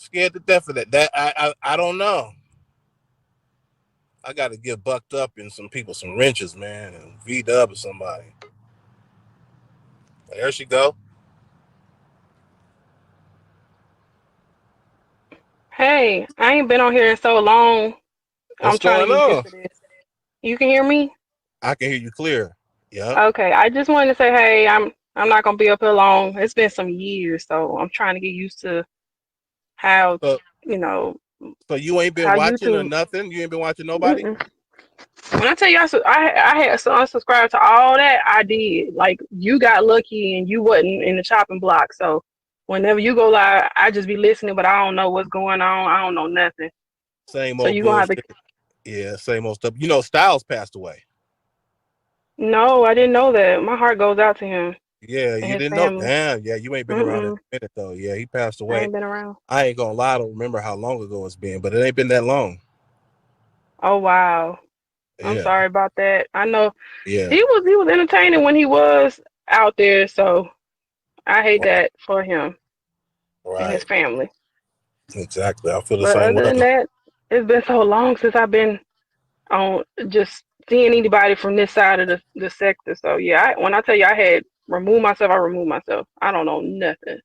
Scared to death of that. I don't know. I got to get bucked up in some people some wrenches, man, and V-Dub or somebody. There she go. Hey, I ain't been on here in so long. I'm What's trying to going get used on? to this. You can hear me? I can hear you clear. Yep. Okay. I just wanted to say, hey, I'm not gonna be up here long. It's been some years, so I'm trying to get used to how So you know so you ain't been how watching or YouTube. nothing? You ain't been watching nobody? Mm-mm. When I tell you I had unsubscribed to all that, I did. Like you got lucky and you wasn't in the chopping block. So whenever you go live, I just be listening, but I don't know what's going on. I don't know nothing. Same So old you gonna have to. bullshit. Yeah, same old stuff. You know, Styles passed away. No, I didn't know that. My heart goes out to him Yeah, and you his didn't know. family. Damn, yeah, you ain't been around in Mm-mm. a minute though. Yeah, he passed I away. ain't been around. I ain't gonna lie, I don't remember how long ago it's been, but it ain't been that long. Oh wow. I'm Yeah, sorry about that. I know yeah, he was entertaining when he was out there, so I hate that for him and his right, family. exactly. I feel the But same other way. than that, it's been so long since I've been on just seeing anybody from this side of the sector. So yeah, when I tell you I had removed myself, I removed myself. I don't know nothing.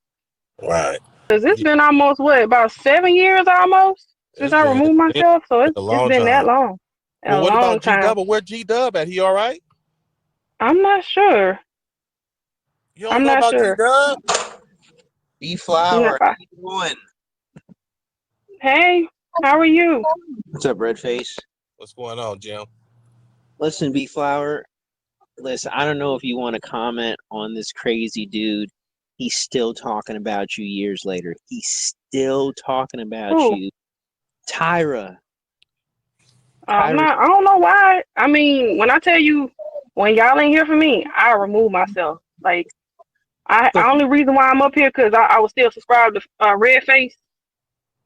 Right. Cause it's Yeah, been almost what, about 7 years almost since it's I been removed myself. So been a it's long been that time. long. A Well, what about long G time. Dub? Where G Dub at? He all right? I'm not sure. You don't I'm know not about G sure. Dub? B No, Flower, how you doing? hey, how are you? What's up, Redface? What's going on, Jim? Listen, B Flower. Listen, I don't know if you want to comment on this crazy dude. He's still talking about you years later. He's still talking about Who? you. Tyra. I'm Tyra. not. I don't know why. I mean, when I tell you, when y'all ain't here for me, I remove myself. Like But only reason why I'm up here because I was still subscribed to Redface,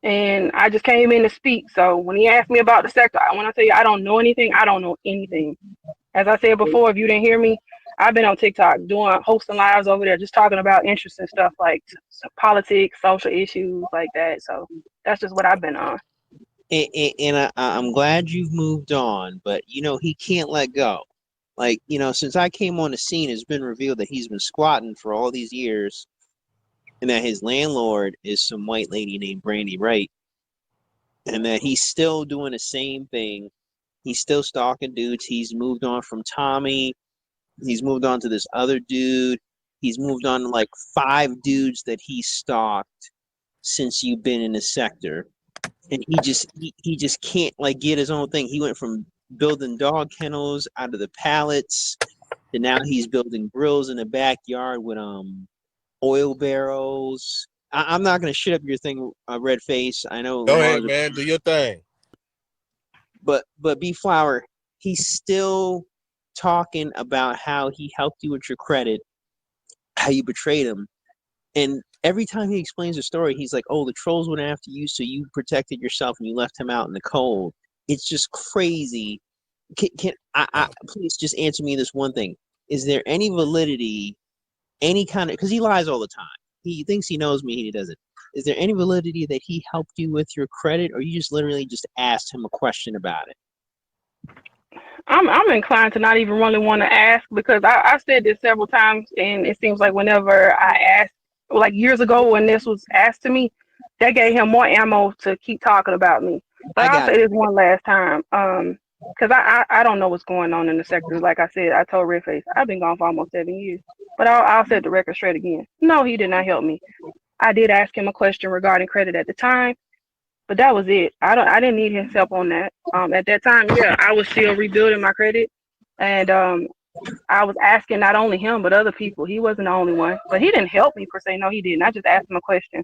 and I just came in to speak. So when he asked me about the sector, when I tell you I don't know anything, I don't know anything. As I said before, if you didn't hear me, I've been on TikTok doing hosting lives over there, just talking about interesting stuff like politics, social issues like that. So that's just what I've been on. I'm glad you've moved on, but he can't let go. Like, since I came on the scene, it's been revealed that he's been squatting for all these years and that his landlord is some white lady named Brandy Wright, and that he's still doing the same thing. He's still stalking dudes. He's moved on from Tommy. He's moved on to this other dude. He's moved on to like 5 dudes that he stalked since you've been in the sector. And he just can't like get his own thing. He went from building dog kennels out of the pallets to now he's building grills in the backyard with oil barrels. I'm not gonna shit up your thing, Red Face. I know Go ahead, laws, man. Do your thing. but B Flower, he's still talking about how he helped you with your credit, how you betrayed him, and every time he explains the story, he's like, "Oh, the trolls went after you, so you protected yourself and you left him out in the cold." It's just crazy. Can I please just answer me this one thing? Is there any validity, any kind of, because he lies all the time. He thinks he knows me, he doesn't. Is there any validity that he helped you with your credit, or you just literally just asked him a question about it? I'm inclined to not even really want to ask because I've said this several times, and it seems like whenever I ask, like years ago when this was asked to me, that gave him more ammo to keep talking about me. But I I'll got say this one last time, because I don't know what's going on in the sector. Like I said, I told Redface I've been gone for almost 7 years, but I'll set the record straight again. No, he did not help me. I did ask him a question regarding credit at the time, but that was it. I didn't need his help on that. At that time, yeah, I was still rebuilding my credit, and I was asking not only him but other people. He wasn't the only one, but he didn't help me per se. No, he didn't. I just asked him a question.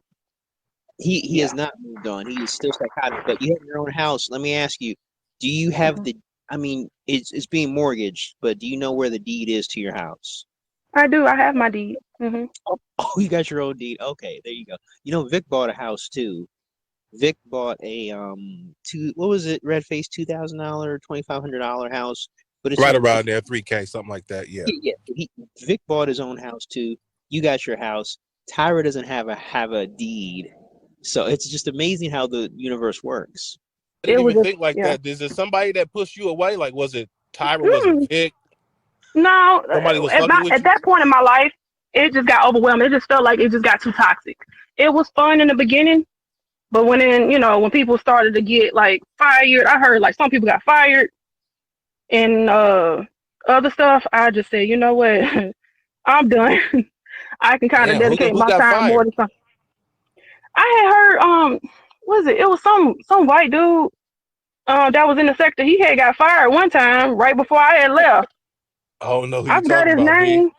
he has Yeah. not moved on. He is still psychotic. But you have your own house. Let me ask you, do you have hmm the? I mean, it's being mortgaged, but do you know where the deed is to your house? I do. I have my deed. Oh, you got your own deed. Okay, there you go. Vic bought a house too. Vic bought a two, what was it? Red Face $2,000, $2,500 house, but it's Right on. around there, 3K, something like that. Yeah. Yeah, Vic bought his own house too. You got your house. Tyra doesn't have a deed. So it's just amazing how the universe works. I It didn't was even just think like yeah. that. Is there somebody that pushed you away? Like, was it Tyra? Was it Mm, Vic? no, Somebody was fucking with at you? that point in my life, it just got overwhelming. It just felt like it just got too toxic. It was fun in the beginning, but when people started to get like fired, I heard like some people got fired and other stuff. I just said, you know what, I'm done. I can kind of Damn, dedicate who my got time more fired? to something. I had heard was it? It was some white dude that was in the sector. He had got fired one time right before I had left. Oh no, who I you forgot talking his about, V? name.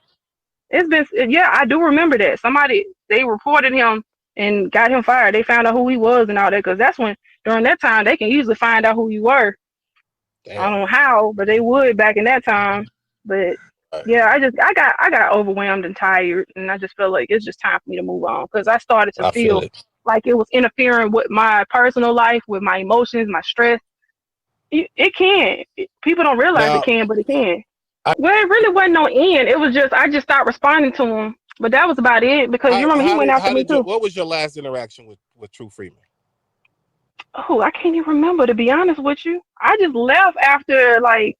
It's been yeah, I do remember that. Somebody they reported him and got him fired. They found out who he was and all that because that's when during that time they can usually find out who you were. I don't Damn. know how, but they would back in that time. But All right. yeah, I got overwhelmed and tired, and I just felt like it's just time for me to move on because I started to I feel feel it. like it was interfering with my personal life, with my emotions, my stress. It can. People don't realize it Now, can, but it can. I, Well, it really wasn't no end. It was just I just stopped responding to him, but that was about it because you remember he went after how me did you? too. What was your last interaction with True Freeman? Oh, I can't even remember to be honest with you. I just left after like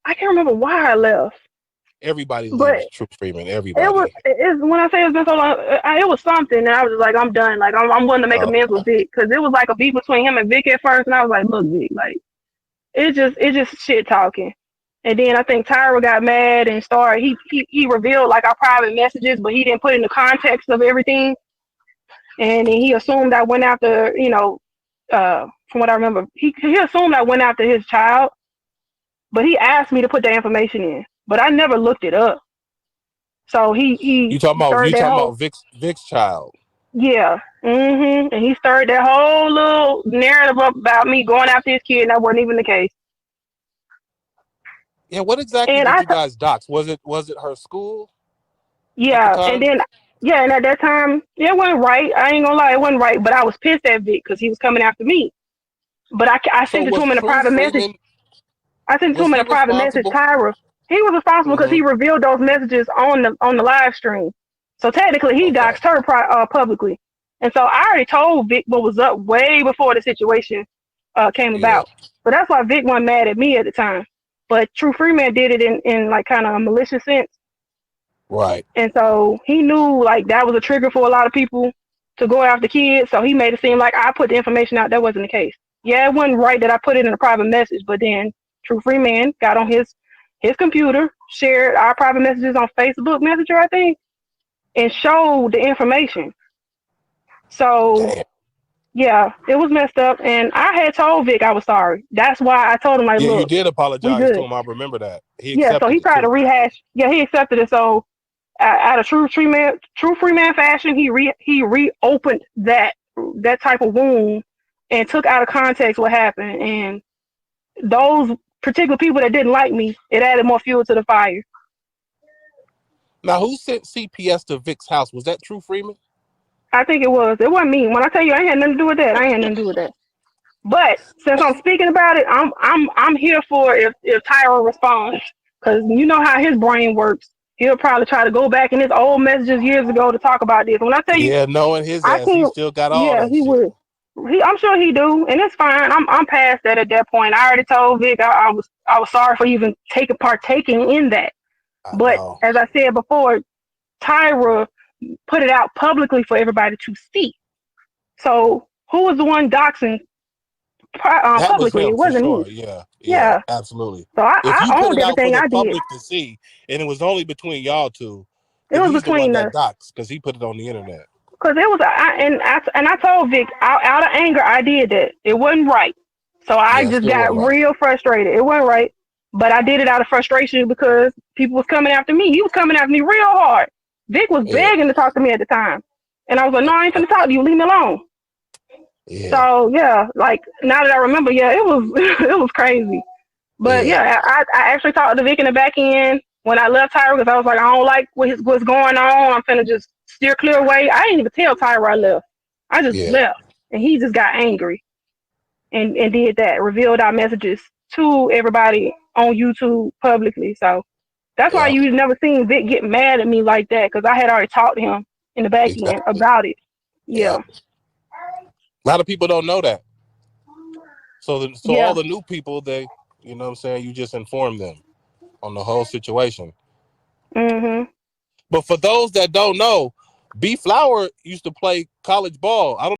I can't remember why I left, Everybody leaves but True Freeman. it was Everybody. it's when I say it's been so long, it was something, and I was just like I'm done. Like I'm willing to make Uh, amends with Vic because it was like a beef between him and Vic at first, and I was like, look, Vic, like it just shit talking. And then I think Tyra got mad and started. He revealed like our private messages, but he didn't put in the context of everything. And then he assumed I went after, from what I remember, he assumed I went after his child, but he asked me to put that information in, but I never looked it up. So he started you that talking whole about Vic's child? yeah, and he started that whole little narrative up about me going after his kid, and that wasn't even the case. Yeah. What exactly And did I you guys dox? Was it her school at the Yeah, and time? then yeah, and at that time, it wasn't right. I ain't gonna lie, it wasn't right. But I was pissed at Vic because he was coming after me. But I So sent it to was him in a True private message. Freeman? I sent it to Was him in he a private message. responsible? Tyra, he was responsible because Mm-hmm. he revealed those messages on the live stream. So technically, he Okay. doxed her publicly. And so I already told Vic what was up way before the situation came Yeah. about. So that's why Vic wasn't mad at me at the time. But True Freeman did it in like kind of a malicious sense. Right. And so he knew like that was a trigger for a lot of people to go after kids. So he made it seem like I put the information out. That wasn't the case. Yeah, it wasn't right that I put it in a private message, but then True Freeman got on his computer, shared our private messages on Facebook Messenger, I think, and showed the information. So Damn. yeah, it was messed up. And I had told Vic I was sorry. That's why I told him like, Yeah, you look, did we apologize to good. him. I remember that. He Yeah. So accepted he it tried to too. rehash. Yeah, he accepted it. So out of true free man fashion, he reopened that type of wound and took out of context what happened. And those particular people that didn't like me, it added more fuel to the fire. Now, who sent CPS to Vic's house? Was that True Freeman? I think it was. It wasn't me. When I tell you, I ain't had nothing to do with that. I ain't had nothing to do with that. But since I'm speaking about it, I'm here for if Tyra responds because you know how his brain works. He'll probably try to go back in his old messages years ago to talk about this. When I tell you, Yeah, knowing his I ass, he can't. still got all Yeah, that he shit. would. I'm sure he do, and it's fine. I'm past that at that point. I already told Vic I was sorry for even partaking in that. I But know. as I said before, Tyra put it out publicly for everybody to see. So who was the one doxing That was publicly? him It for wasn't sure. me. Yeah, yeah, Yeah. absolutely. So If you I put owned it out for everything the I did. public to see, and it was only between y'all two, It then was he's the one between that us. docs because he put it on the internet. Cause it was, I told Vic out of anger I did that. It wasn't right. So I Yeah, it just still got wasn't right. real frustrated. It wasn't right, but I did it out of frustration because people was coming after me. He was coming after me real hard. Vic was Yeah, begging to talk to me at the time, and I was like, "No, I ain't finna talk to you. Leave me alone." yeah, So yeah, like now that I remember, yeah, it was it was crazy. But yeah, yeah, I actually talked to Vic in the back end when I left Tyra because I was like, I don't like what's going on. I'm finna just steer clear away. I didn't even tell Tyra I left. I just yeah, left, and he just got angry and did that. Revealed our messages to everybody on YouTube publicly. So that's why yeah. you never seen Vic get mad at me like that because I had already talked to him in the back end Exactly. about it. Yeah. Yeah. A lot of people don't know that. So all Yeah. the new people, you know what I'm saying, you just inform them on the whole situation. Mhm. But for those that don't know, B Flower used to play college ball. I don't